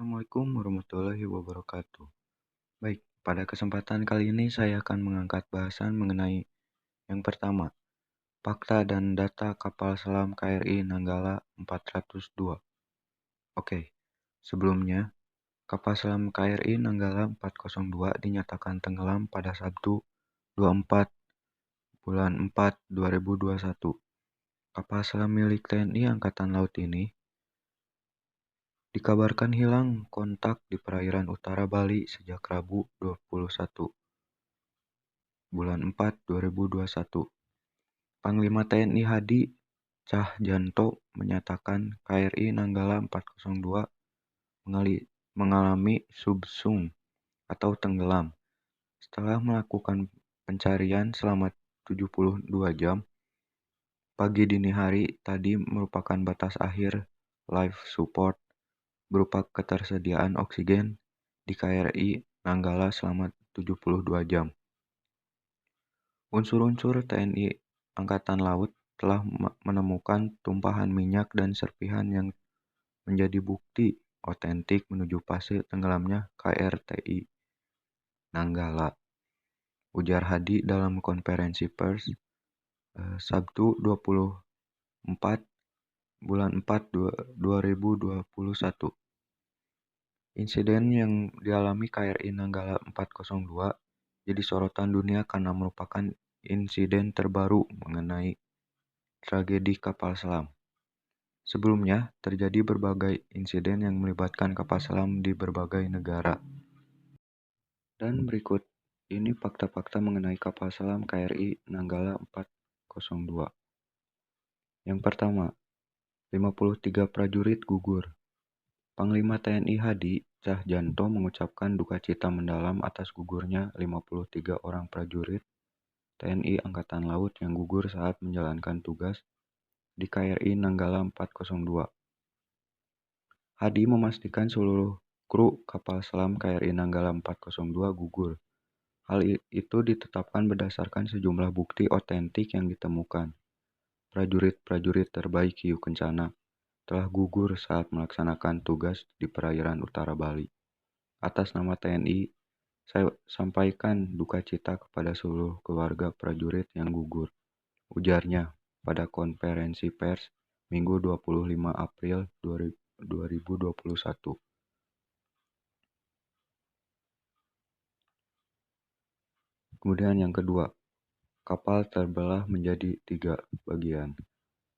Assalamualaikum warahmatullahi wabarakatuh. Baik, pada kesempatan kali ini saya akan mengangkat bahasan mengenai yang pertama, fakta dan data kapal selam KRI Nanggala 402. Oke, sebelumnya, kapal selam KRI Nanggala 402 dinyatakan tenggelam pada Sabtu 24 bulan 4 2021. Kapal selam milik TNI Angkatan Laut ini dikabarkan hilang kontak di perairan utara Bali sejak Rabu 21 bulan 4 2021. Panglima TNI Hadi Cahyanto menyatakan KRI Nanggala 402 mengalami subsum atau tenggelam setelah melakukan pencarian selama 72 jam. Pagi dini hari tadi merupakan batas akhir life support berupa ketersediaan oksigen di KRI Nanggala selama 72 jam. Unsur-unsur TNI Angkatan Laut telah menemukan tumpahan minyak dan serpihan yang menjadi bukti otentik menuju fase tenggelamnya KRTI Nanggala, ujar Hadi dalam konferensi pers Sabtu 24 bulan 4 2021. Insiden yang dialami KRI Nanggala 402 jadi sorotan dunia karena merupakan insiden terbaru mengenai tragedi kapal selam. Sebelumnya, terjadi berbagai insiden yang melibatkan kapal selam di berbagai negara. Dan berikut ini fakta-fakta mengenai kapal selam KRI Nanggala 402. Yang pertama, 53 prajurit gugur. Panglima TNI Hadi Cahyanto mengucapkan duka cita mendalam atas gugurnya 53 orang prajurit TNI Angkatan Laut yang gugur saat menjalankan tugas di KRI Nanggala 402. Hadi memastikan seluruh kru kapal selam KRI Nanggala 402 gugur. Hal itu ditetapkan berdasarkan sejumlah bukti otentik yang ditemukan. Prajurit-prajurit terbaik Hiu Kencana telah gugur saat melaksanakan tugas di perairan utara Bali. Atas nama TNI, saya sampaikan duka cita kepada seluruh keluarga prajurit yang gugur, ujarnya pada konferensi pers Minggu 25 April 2021. Kemudian yang kedua, kapal terbelah menjadi 3 bagian.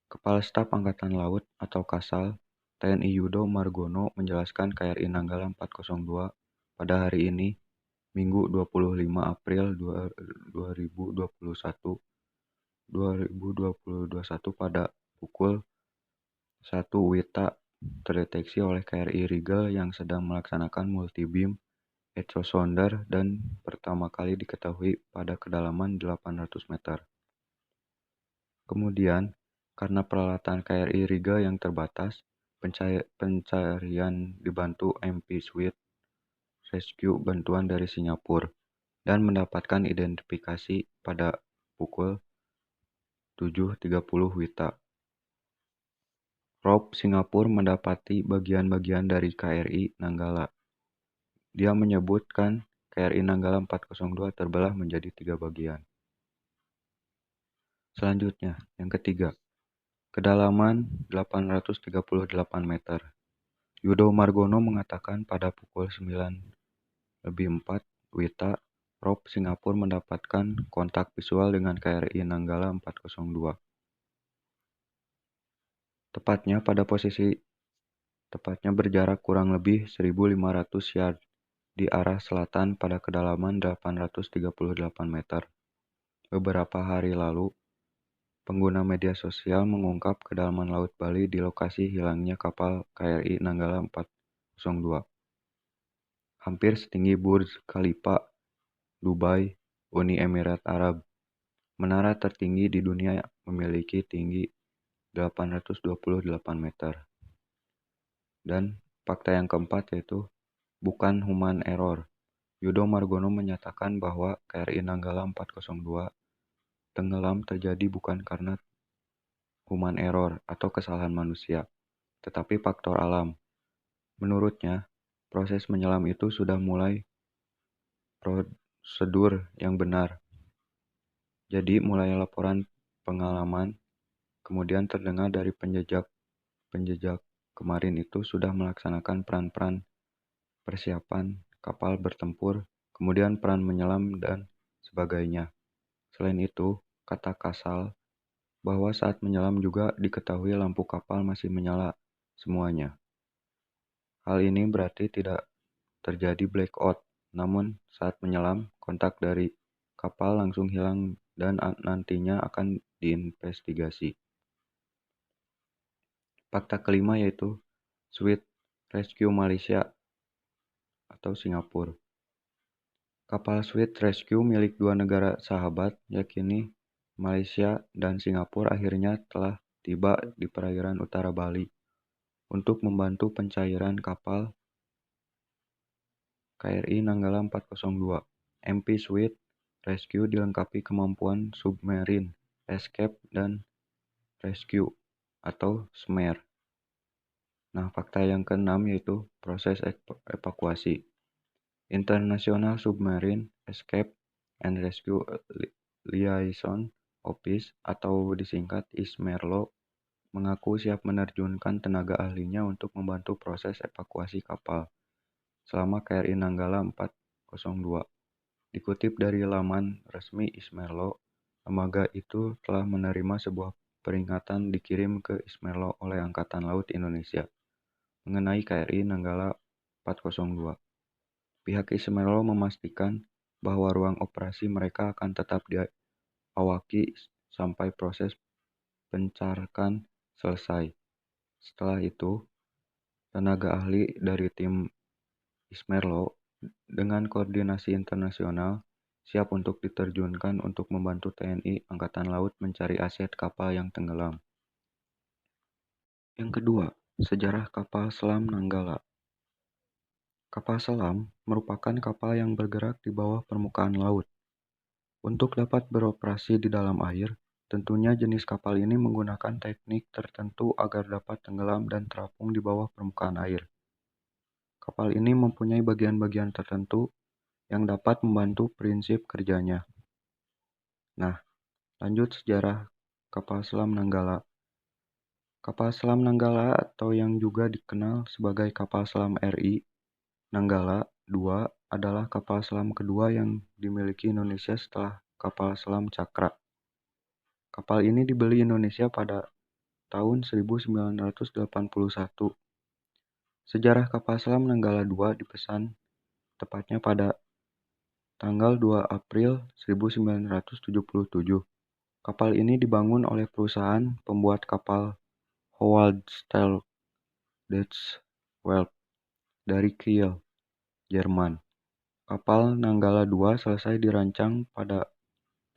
Kepala Staf Angkatan Laut atau Kasal TNI Yudo Margono menjelaskan KRI Nanggala 402 pada hari ini, Minggu 25 April 2021 pada pukul 1 WITA terdeteksi oleh KRI Rigel yang sedang melaksanakan multi-beam echo-sounder dan pertama kali diketahui pada kedalaman 800 meter. Kemudian, karena peralatan KRI Rigel yang terbatas, pencarian dibantu MP Swift Rescue bantuan dari Singapura dan mendapatkan identifikasi pada pukul 7.30 WITA. Rob Singapura mendapati bagian-bagian dari KRI Nanggala. Dia menyebutkan KRI Nanggala 402 terbelah menjadi 3 bagian. Selanjutnya, yang ketiga, kedalaman 838 meter. Yudo Margono mengatakan pada pukul 9:04 WITA, Rob Singapura mendapatkan kontak visual dengan KRI Nanggala 402. Tepatnya berjarak kurang lebih 1.500 yard di arah selatan pada kedalaman 838 meter. Beberapa hari lalu, pengguna media sosial mengungkap kedalaman Laut Bali di lokasi hilangnya kapal KRI Nanggala 402. Hampir setinggi Burj Khalifa, Dubai, Uni Emirat Arab. Menara tertinggi di dunia memiliki tinggi 828 meter. Dan fakta yang keempat yaitu bukan human error. Yudo Margono menyatakan bahwa KRI Nanggala 402 tenggelam terjadi bukan karena human error atau kesalahan manusia, tetapi faktor alam. Menurutnya, proses menyelam itu sudah mulai prosedur yang benar. Jadi mulai laporan pengalaman, kemudian terdengar dari penjejak kemarin itu sudah melaksanakan peran-peran persiapan kapal bertempur, kemudian peran menyelam dan sebagainya. Selain itu, kata Kasal bahwa saat menyelam juga diketahui lampu kapal masih menyala semuanya. Hal ini berarti tidak terjadi blackout, namun saat menyelam, kontak dari kapal langsung hilang dan nantinya akan diinvestigasi. Fakta kelima yaitu Swift Rescue Malaysia atau Singapura. Kapal Swift Rescue milik dua negara sahabat, yakni Malaysia dan Singapura, akhirnya telah tiba di perairan utara Bali untuk membantu pencairan kapal KRI Nanggala 402. MV Swift Rescue dilengkapi kemampuan Submarine Escape dan Rescue atau SMER. Nah, fakta yang keenam yaitu proses evakuasi. International Submarine Escape and Rescue Liaison Office atau disingkat ISMERLO mengaku siap menerjunkan tenaga ahlinya untuk membantu proses evakuasi kapal selama KRI Nanggala 402. Dikutip dari laman resmi ISMERLO, lembaga itu telah menerima sebuah peringatan dikirim ke ISMERLO oleh Angkatan Laut Indonesia mengenai KRI Nanggala 402. Pihak ISMERLO memastikan bahwa ruang operasi mereka akan tetap diawaki sampai proses pencarian selesai. Setelah itu, tenaga ahli dari tim ISMERLO dengan koordinasi internasional siap untuk diterjunkan untuk membantu TNI Angkatan Laut mencari aset kapal yang tenggelam. Yang kedua, sejarah kapal selam Nanggala. Kapal selam merupakan kapal yang bergerak di bawah permukaan laut. Untuk dapat beroperasi di dalam air, tentunya jenis kapal ini menggunakan teknik tertentu agar dapat tenggelam dan terapung di bawah permukaan air. Kapal ini mempunyai bagian-bagian tertentu yang dapat membantu prinsip kerjanya. Nah, lanjut sejarah kapal selam Nanggala. Kapal selam Nanggala atau yang juga dikenal sebagai kapal selam RI Nanggala II adalah kapal selam kedua yang dimiliki Indonesia setelah kapal selam Cakra. Kapal ini dibeli Indonesia pada tahun 1981. Sejarah kapal selam Nanggala II dipesan tepatnya pada tanggal 2 April 1977. Kapal ini dibangun oleh perusahaan pembuat kapal Howald Style Dutch Welt dari Kiel, Jerman. Kapal Nanggala II selesai dirancang pada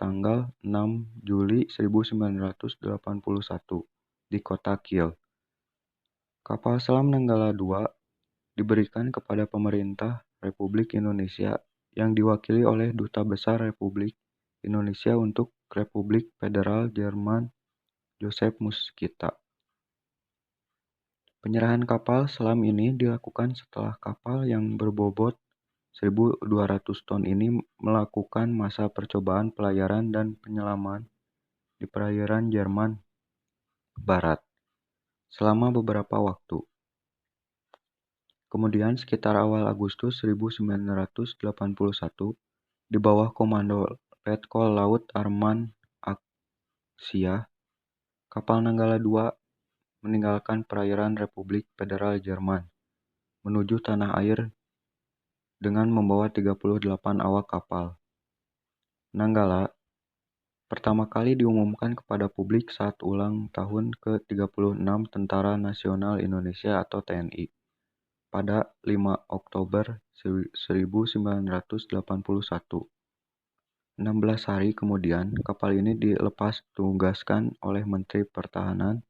tanggal 6 Juli 1981 di kota Kiel. Kapal selam Nanggala II diberikan kepada pemerintah Republik Indonesia yang diwakili oleh Duta Besar Republik Indonesia untuk Republik Federal Jerman Joseph Musquita. Penyerahan kapal selam ini dilakukan setelah kapal yang berbobot 1.200 ton ini melakukan masa percobaan pelayaran dan penyelaman di perairan Jerman Barat selama beberapa waktu. Kemudian sekitar awal Agustus 1981, di bawah komando Letkol Laut Arman Aksia, kapal Nanggala II meninggalkan perairan Republik Federal Jerman menuju tanah air dengan membawa 38 awak kapal. Nanggala pertama kali diumumkan kepada publik saat ulang tahun ke-36 Tentara Nasional Indonesia atau TNI pada 5 Oktober 1981. 16 hari kemudian, kapal ini dilepas tugaskan oleh Menteri Pertahanan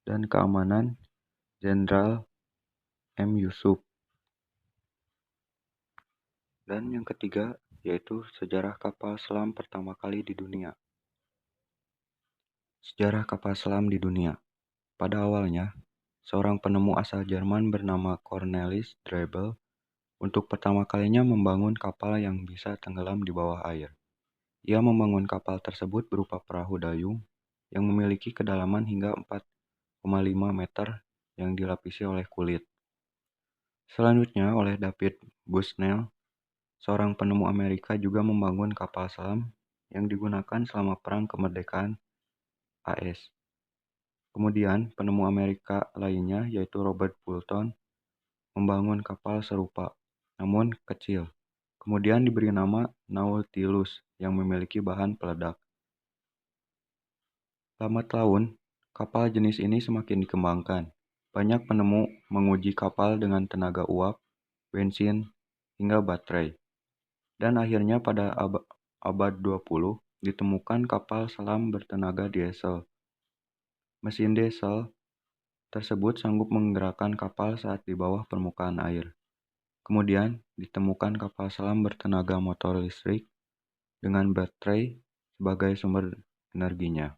dan Keamanan Jenderal M. Yusuf. Dan yang ketiga yaitu sejarah kapal selam pertama kali di dunia. Sejarah kapal selam di dunia. Pada awalnya, seorang penemu asal Jerman bernama Cornelis Drebbel untuk pertama kalinya membangun kapal yang bisa tenggelam di bawah air. Ia membangun kapal tersebut berupa perahu dayung yang memiliki kedalaman hingga 4,5 meter yang dilapisi oleh kulit. Selanjutnya oleh David Bushnell, seorang penemu Amerika juga membangun kapal selam yang digunakan selama Perang Kemerdekaan AS. Kemudian penemu Amerika lainnya yaitu Robert Fulton membangun kapal serupa, namun kecil. Kemudian diberi nama Nautilus yang memiliki bahan peledak. Lambat laun, kapal jenis ini semakin dikembangkan. Banyak penemu menguji kapal dengan tenaga uap, bensin, hingga baterai. Dan akhirnya pada abad 20 ditemukan kapal selam bertenaga diesel. Mesin diesel tersebut sanggup menggerakkan kapal saat di bawah permukaan air. Kemudian ditemukan kapal selam bertenaga motor listrik dengan baterai sebagai sumber energinya.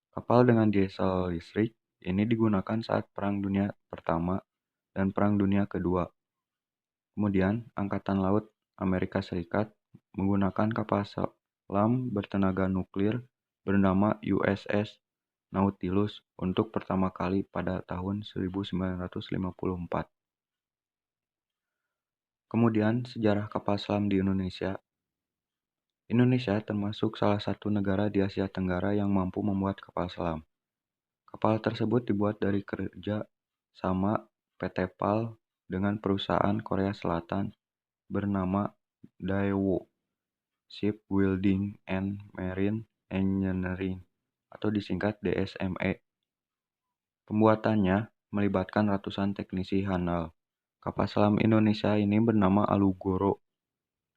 Kapal dengan diesel listrik ini digunakan saat Perang Dunia Pertama dan Perang Dunia Kedua. Kemudian, Angkatan Laut Amerika Serikat menggunakan kapal selam bertenaga nuklir bernama USS Nautilus untuk pertama kali pada tahun 1954. Kemudian, sejarah kapal selam di Indonesia. Indonesia termasuk salah satu negara di Asia Tenggara yang mampu membuat kapal selam. Kapal tersebut dibuat dari kerja sama PT PAL dengan perusahaan Korea Selatan bernama Daewoo Shipbuilding and Marine Engineering atau disingkat DSME. Pembuatannya melibatkan ratusan teknisi handal. Kapal selam Indonesia ini bernama Alugoro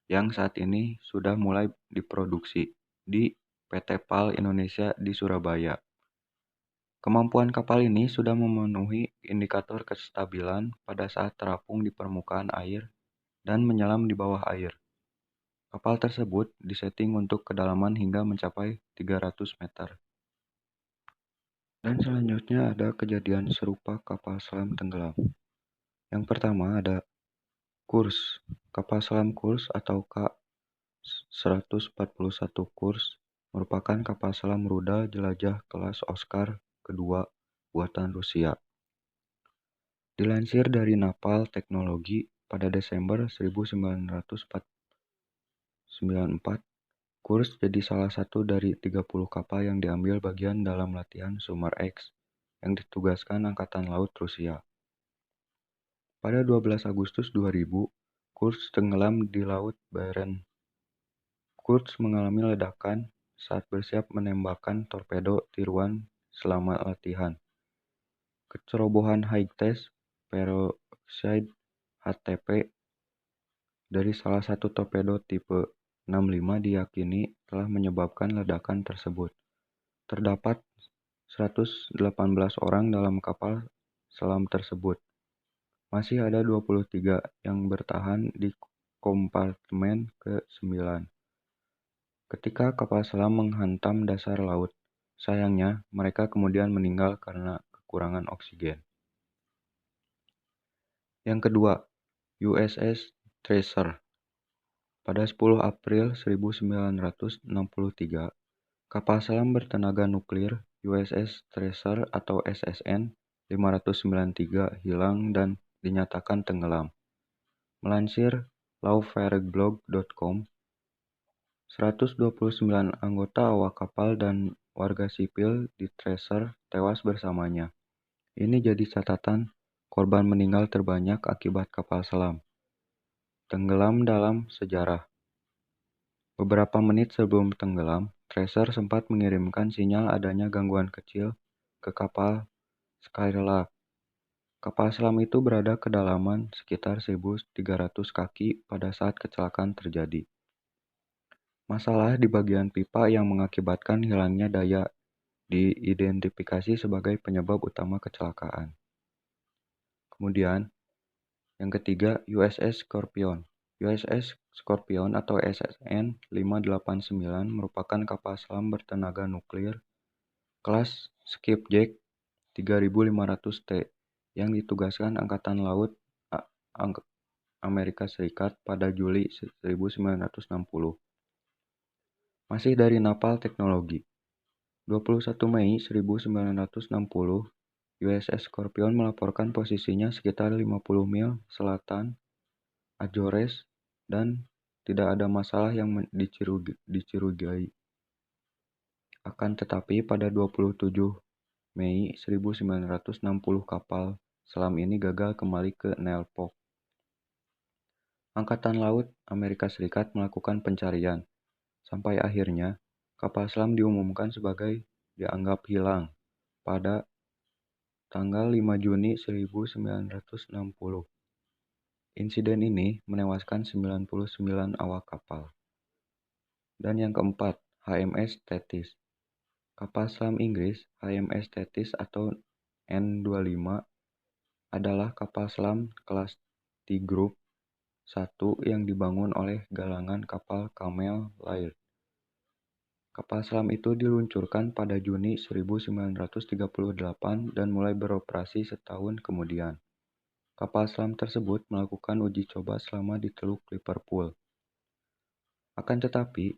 yang saat ini sudah mulai diproduksi di PT PAL Indonesia di Surabaya. Kemampuan kapal ini sudah memenuhi indikator kestabilan pada saat terapung di permukaan air dan menyelam di bawah air. Kapal tersebut disetting untuk kedalaman hingga mencapai 300 meter. Dan selanjutnya ada kejadian serupa kapal selam tenggelam. Yang pertama ada Kursk. Kapal selam Kursk atau K-141 Kursk merupakan kapal selam rudal jelajah kelas Oscar kedua buatan Rusia. Dilansir dari Napal Teknologi, pada Desember 1994, Kursk jadi salah satu dari 30 kapal yang diambil bagian dalam latihan Summer X yang ditugaskan Angkatan Laut Rusia. Pada 12 Agustus 2000, Kursk tenggelam di Laut Barents. Kursk mengalami ledakan saat bersiap menembakkan torpedo tiruan selama latihan. Kecerobohan high-test peroxide HTP dari salah satu torpedo tipe 65 diyakini telah menyebabkan ledakan tersebut. Terdapat 118 orang dalam kapal selam tersebut. Masih ada 23 yang bertahan di kompartemen ke-9. Ketika kapal selam menghantam dasar laut, sayangnya mereka kemudian meninggal karena kekurangan oksigen. Yang kedua, USS Tracer. Pada 10 April 1963, kapal selam bertenaga nuklir USS Tracer atau SSN 593 hilang dan dinyatakan tenggelam. Melansir lawfareblog.com, 129 anggota awak kapal dan warga sipil di Tracer tewas bersamanya. Ini jadi catatan korban meninggal terbanyak akibat kapal selam tenggelam dalam sejarah. Beberapa menit sebelum tenggelam, Tracer sempat mengirimkan sinyal adanya gangguan kecil ke kapal Skylark. Kapal selam itu berada kedalaman sekitar 1.300 kaki pada saat kecelakaan terjadi. Masalah di bagian pipa yang mengakibatkan hilangnya daya diidentifikasi sebagai penyebab utama kecelakaan. Kemudian, yang ketiga, USS Scorpion. USS Scorpion atau SSN 589 merupakan kapal selam bertenaga nuklir kelas Skipjack 3500T yang ditugaskan Angkatan Laut Amerika Serikat pada Juli 1960. Masih dari Naval Teknologi. 21 Mei 1960, USS Scorpion melaporkan posisinya sekitar 50 mil selatan Azores dan tidak ada masalah yang dicurigai. Akan tetapi pada 27 Mei 1960 kapal selam ini gagal kembali ke Nelpok. Angkatan Laut Amerika Serikat melakukan pencarian, sampai akhirnya kapal selam diumumkan sebagai dianggap hilang pada tanggal 5 Juni 1960. Insiden ini menewaskan 99 awak kapal. Dan yang keempat, HMS Thetis. Kapal selam Inggris HMS Thetis atau N25 adalah kapal selam kelas T Group 1 yang dibangun oleh galangan kapal Camel Laird. Kapal selam itu diluncurkan pada Juni 1938 dan mulai beroperasi setahun kemudian. Kapal selam tersebut melakukan uji coba selama di Teluk Liverpool. Akan tetapi,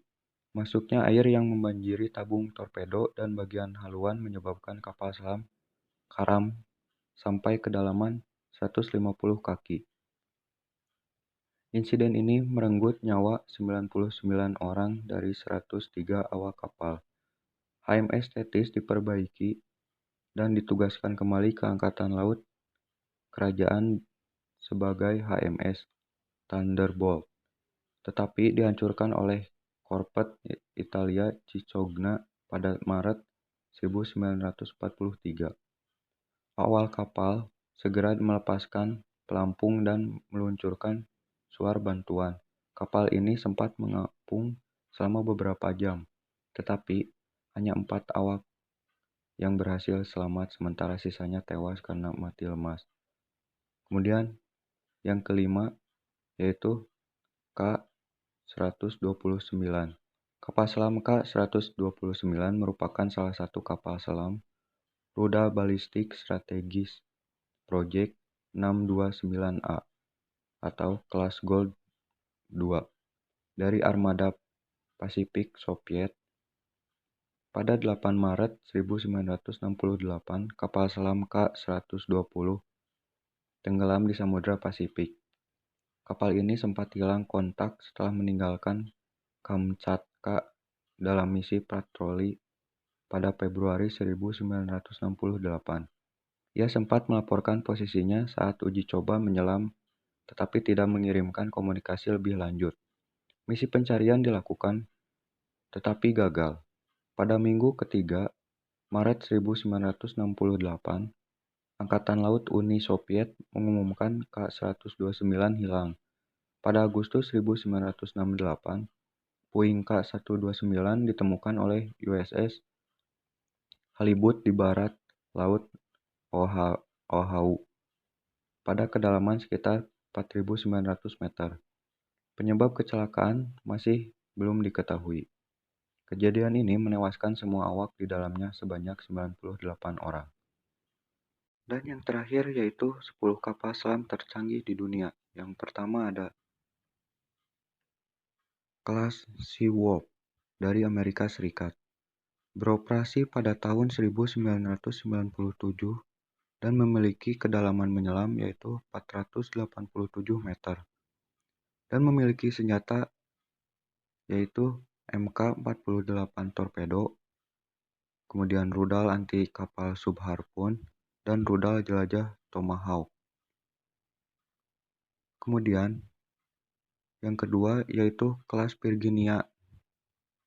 masuknya air yang membanjiri tabung torpedo dan bagian haluan menyebabkan kapal selam karam sampai kedalaman 150 kaki. Insiden ini merenggut nyawa 99 orang dari 103 awak kapal. HMS Thetis diperbaiki dan ditugaskan kembali ke Angkatan Laut Kerajaan sebagai HMS Thunderbolt, tetapi dihancurkan oleh korvet Italia Cicogna pada Maret 1943. Awal kapal segera melepaskan pelampung dan meluncurkan suar bantuan. Kapal ini sempat mengapung selama beberapa jam, tetapi hanya 4 awak yang berhasil selamat sementara sisanya tewas karena mati lemas. Kemudian yang kelima yaitu K-129. Kapal selam K-129 merupakan salah satu kapal selam rudal balistik strategis Project 629A atau kelas Gold 2 dari armada Pasifik Soviet. Pada 8 Maret 1968, kapal selam K-120 tenggelam di Samudra Pasifik. Kapal ini sempat hilang kontak setelah meninggalkan Kamchatka dalam misi patroli pada Februari 1968. Ia sempat melaporkan posisinya saat uji coba menyelam tetapi tidak mengirimkan komunikasi lebih lanjut. Misi pencarian dilakukan, tetapi gagal. Pada minggu ketiga, Maret 1968, Angkatan Laut Uni Soviet mengumumkan K-129 hilang. Pada Agustus 1968, puing K-129 ditemukan oleh USS Halibut di barat Laut Oahu pada kedalaman sekitar 4.900 meter. Penyebab kecelakaan masih belum diketahui. Kejadian ini menewaskan semua awak di dalamnya sebanyak 98 orang. Dan yang terakhir yaitu 10 kapal selam tercanggih di dunia. Yang pertama ada kelas Seawolf dari Amerika Serikat. Beroperasi pada tahun 1997 dan memiliki kedalaman menyelam yaitu 487 meter. Dan memiliki senjata yaitu Mk-48 torpedo, kemudian rudal anti kapal subharpun, dan rudal jelajah Tomahawk. Kemudian yang kedua yaitu kelas Virginia,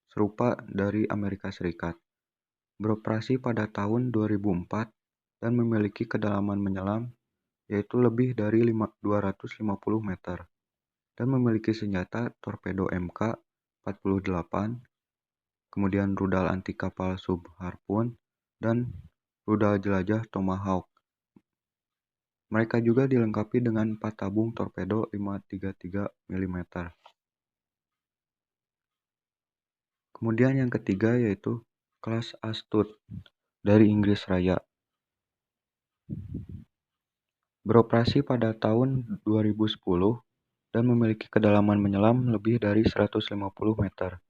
serupa dari Amerika Serikat. Beroperasi pada tahun 2004 dan memiliki kedalaman menyelam yaitu lebih dari 250 meter. Dan memiliki senjata torpedo Mk-48, kemudian rudal anti kapal subharpun, dan rudal jelajah Tomahawk. Mereka juga dilengkapi dengan 4 tabung torpedo 533 mm. Kemudian yang ketiga yaitu kelas Astute dari Inggris Raya. Beroperasi pada tahun 2010 dan memiliki kedalaman menyelam lebih dari 150 meter,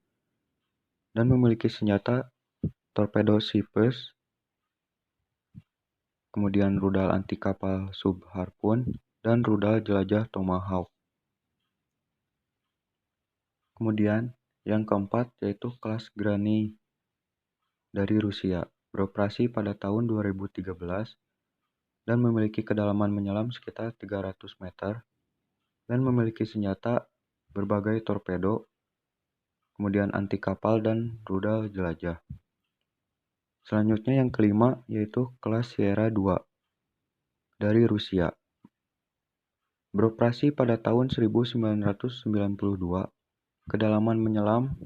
dan memiliki senjata torpedo Cypress, kemudian rudal anti kapal subharpun, dan rudal jelajah Tomahawk. Kemudian yang keempat yaitu kelas Granny dari Rusia, beroperasi pada tahun 2013 dan memiliki kedalaman menyelam sekitar 300 meter dan memiliki senjata berbagai torpedo, kemudian anti kapal dan rudal jelajah. Selanjutnya yang kelima yaitu kelas Sierra 2 dari Rusia, beroperasi pada tahun 1992. Kedalaman menyelamnya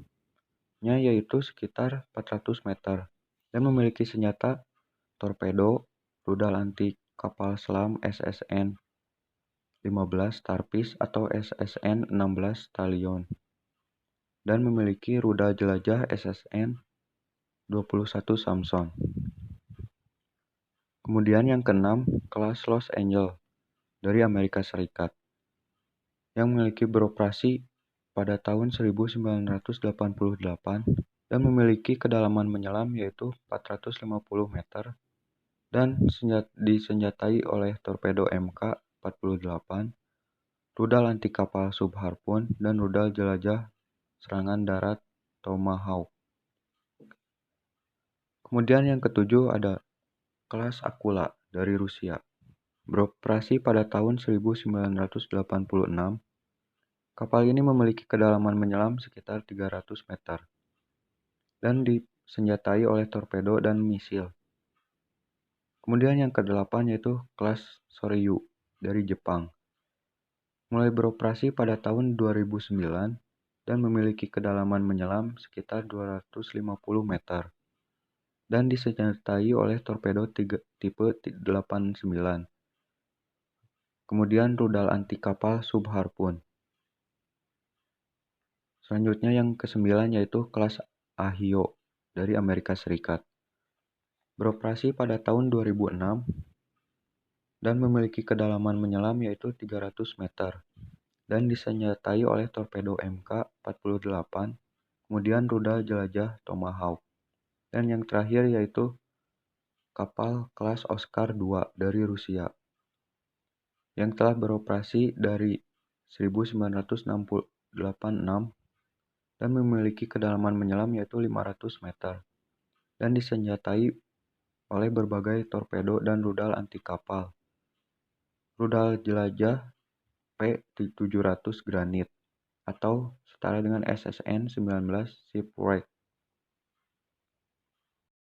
yaitu sekitar 400 meter dan memiliki senjata torpedo, rudal anti kapal selam SSN-15 Starfish atau SSN-16 Stallion, dan memiliki rudal jelajah SSN-21 Samson. Kemudian yang keenam, kelas Los Angeles dari Amerika Serikat, yang memiliki beroperasi pada tahun 1988 dan memiliki kedalaman menyelam yaitu 450 meter dan disenjatai oleh torpedo Mk-48, rudal anti kapal subharpun, dan rudal jelajah serangan darat Tomahawk. Kemudian yang ketujuh ada kelas Akula dari Rusia, beroperasi pada tahun 1986. Kapal ini memiliki kedalaman menyelam sekitar 300 meter dan disenjatai oleh torpedo dan misil. Kemudian yang kedelapan yaitu kelas Soryu dari Jepang, mulai beroperasi pada tahun 2009 dan memiliki kedalaman menyelam sekitar 250 meter dan disenjatai oleh torpedo tipe 89. Kemudian rudal anti kapal subharpun. Selanjutnya yang kesembilan yaitu kelas Ahio dari Amerika Serikat, beroperasi pada tahun 2006 dan memiliki kedalaman menyelam yaitu 300 meter dan disenjatai oleh torpedo Mk-48, kemudian rudal jelajah Tomahawk. Dan yang terakhir yaitu kapal kelas Oscar II dari Rusia, yang telah beroperasi dari 1986 dan memiliki kedalaman menyelam yaitu 500 meter dan disenjatai oleh berbagai torpedo dan rudal anti kapal. Rudal jelajah P-700 Granit atau setara dengan SSN-19 Shipwreck.